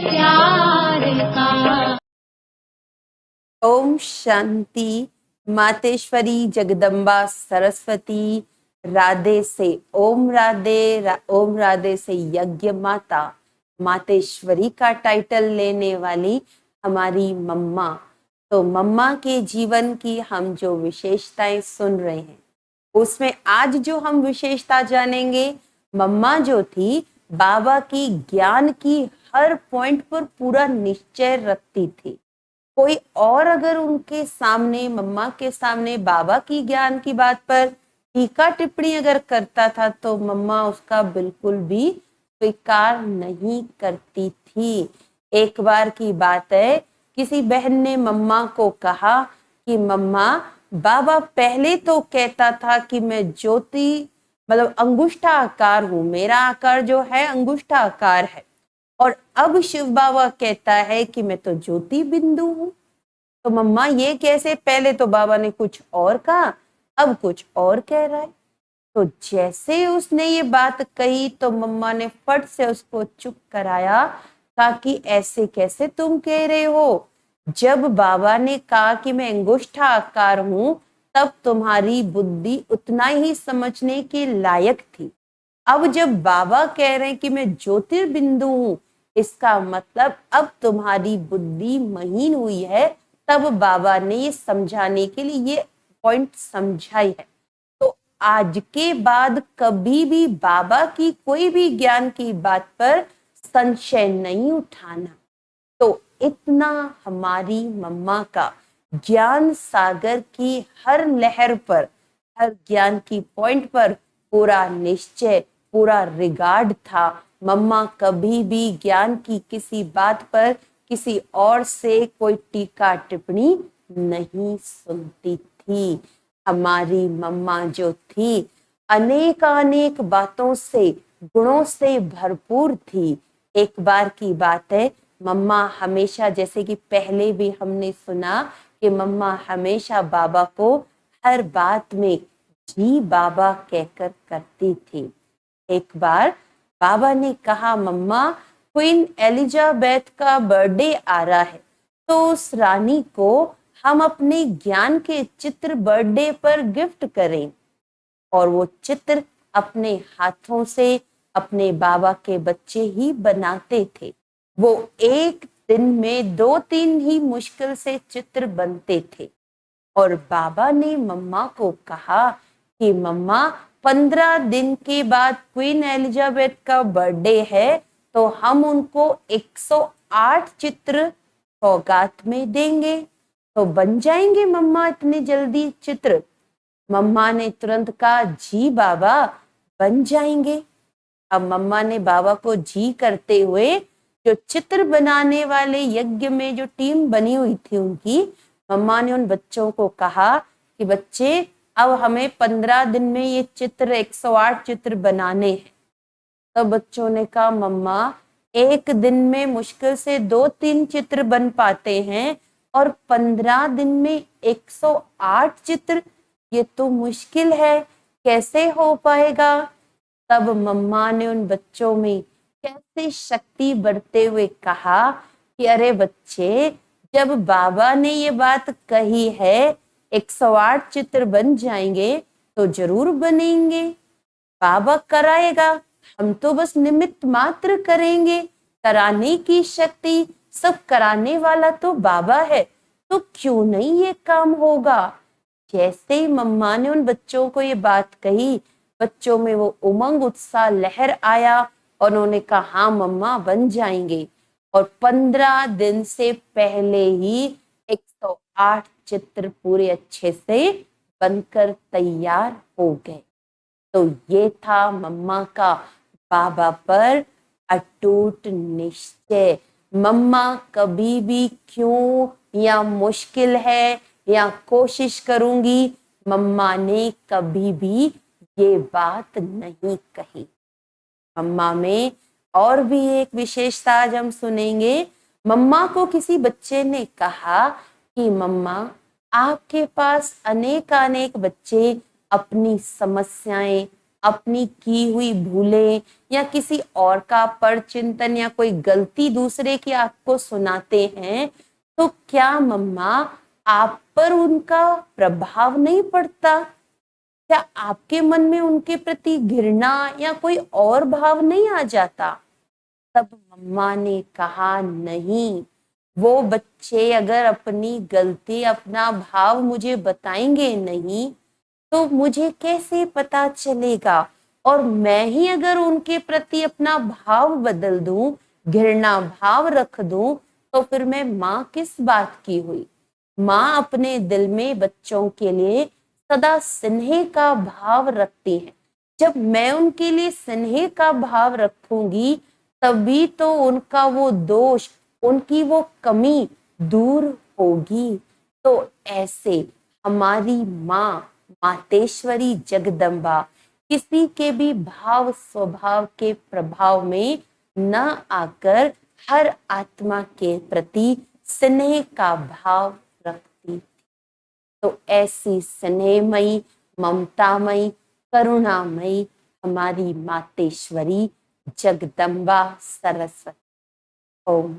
प्यार का। ओम शांति। मातेश्वरी जगदम्बा सरस्वती राधे से ओम राधे ओम राधे से यज्ञ माता मातेश्वरी का टाइटल लेने वाली हमारी मम्मा। तो मम्मा के जीवन की हम जो विशेषताएं सुन रहे हैं, उसमें आज जो हम विशेषता जानेंगे, मम्मा जो थी बाबा की ज्ञान की हर पॉइंट पर पूरा निश्चय रखती थी। कोई और अगर उनके सामने, मम्मा के सामने बाबा की ज्ञान की बात पर टीका टिप्पणी अगर करता था तो मम्मा उसका बिल्कुल भी स्वीकार नहीं करती थी। एक बार की बात है, किसी बहन ने मम्मा को कहा कि मम्मा, बाबा पहले तो कहता था कि मैं ज्योति मतलब अंगुष्ठा आकार हूं, मेरा आकार जो है अंगुष्ठा आकार है, और अब शिव बाबा कहता है कि मैं तो ज्योति बिंदु हूं। तो मम्मा ये कैसे, पहले तो बाबा ने कुछ और कहा, अब कुछ और कह रहा है। तो जैसे उसने ये बात कही तो मम्मा ने फट से उसको चुप कराया, कहा कि ऐसे कैसे तुम कह रहे हो, जब बाबा ने कहा कि मैं अंगुष्ठा आकार हूं तब तुम्हारी बुद्धि उतना ही समझने के लायक थी। अब जब बाबा कह रहे हैं कि मैं ज्योतिर्बिंदु हूं, इसका मतलब अब तुम्हारी बुद्धि महीन हुई है। तब बाबा ने ये समझाने के लिए ये पॉइंट समझाई है। तो आज के बाद कभी भी बाबा की कोई भी ज्ञान की बात पर संशय नहीं उठाना। तो इतना हमारी मम्मा का ज्ञान सागर की हर लहर पर, हर ज्ञान की पॉइंट पर पूरा निश्चय, पूरा रिगार्ड था। मम्मा कभी भी ज्ञान की किसी बात पर किसी और से कोई टीका टिप्पणी नहीं सुनती थी। हमारी मम्मा जो थी अनेक बातों से, गुणों से भरपूर थी। एक बार की बात है, मम्मा हमेशा, जैसे कि पहले भी हमने सुना कि मम्मा हमेशा बाबा को हर बात में जी बाबा कहकर करती थी। एक बार बाबा ने कहा, मम्मा क्वीन एलिजाबेथ का बर्थडे आ रहा है, तो उस रानी को हम अपने ज्ञान के चित्र बर्थडे पर गिफ्ट करें। और वो चित्र अपने हाथों से अपने बाबा के बच्चे ही बनाते थे। वो एक दिन में 2-3 ही मुश्किल से चित्र बनते थे। और बाबा ने मम्मा को कहा कि मम्मा 15 दिन के बाद क्वीन एलिजाबेथ का बर्थडे है, तो हम उनको 108 चित्र सौगात में देंगे। तो बन जाएंगे मम्मा इतनी जल्दी चित्र? मम्मा ने तुरंत कहा, जी बाबा बन जाएंगे। अब मम्मा ने बाबा को जी करते हुए, जो चित्र बनाने वाले यज्ञ में जो टीम बनी हुई थी उनकी, मम्मा ने उन बच्चों को कहा कि बच्चे, अब हमें 15 दिन में ये चित्र 108 चित्र बनाने हैं। तो बच्चों ने कहा, मम्मा एक दिन में मुश्किल से 2-3 चित्र बन पाते हैं, और 15 दिन में 108 चित्र, ये तो मुश्किल है, कैसे हो पाएगा? तब मम्मा ने उन बच्चों में कैसे शक्ति बढ़ते हुए कहा कि अरे बच्चे, जब बाबा ने ये बात कही है 108 चित्र बन जाएंगे, तो जरूर बनेंगे। बाबा कराएगा, हम तो बस निमित्त मात्र करेंगे। कराने की शक्ति, सब कराने वाला तो बाबा है, तो क्यों नहीं ये काम होगा? जैसे ही मम्मा ने उन बच्चों को ये बात कही, बच्चों में वो उमंग उत्साह लहर आया और उन्होंने कहा, हाँ मम्मा बन जाएंगे। और 15 दिन से पहले ही 108 चित्र पूरे अच्छे से बनकर तैयार हो गए। तो ये था मम्मा का बाबा पर अटूट निश्चय। मम्मा कभी भी क्यों या मुश्किल है या कोशिश करूंगी, मम्मा ने कभी भी ये बात नहीं कही। मम्मा में और भी एक विशेषता आज हम सुनेंगे। मम्मा को किसी बच्चे ने कहा कि मम्मा, आपके पास अनेक बच्चे अपनी समस्याएं, अपनी की हुई भूलें या किसी और का परचिंतन या कोई गलती दूसरे की आपको सुनाते हैं, तो क्या मम्मा आप पर उनका प्रभाव नहीं पड़ता? क्या आपके मन में उनके प्रति घृणा या कोई और भाव नहीं आ जाता? तब मम्मा ने कहा, नहीं, वो बच्चे अगर अपनी गलती, अपना भाव मुझे बताएंगे नहीं तो मुझे कैसे पता चलेगा? और मैं ही अगर उनके प्रति अपना भाव बदल दूं, घृणा भाव रख दूं, तो फिर मैं माँ किस बात की हुई? माँ अपने दिल में बच्चों के लिए सदा स्नेह का भाव रखती है। जब मैं उनके लिए स्नेह का भाव रखूंगी, तभी तो उनका वो दोष, उनकी वो कमी दूर होगी। तो ऐसे हमारी माँ मातेश्वरी जगदम्बा किसी के भी भाव स्वभाव के प्रभाव में न आकर हर आत्मा के प्रति स्नेह का भाव रखती। तो ऐसी स्नेहमयी, ममतामयी, करुणामयी हमारी मातेश्वरी जगदम्बा सरस्वती। ओम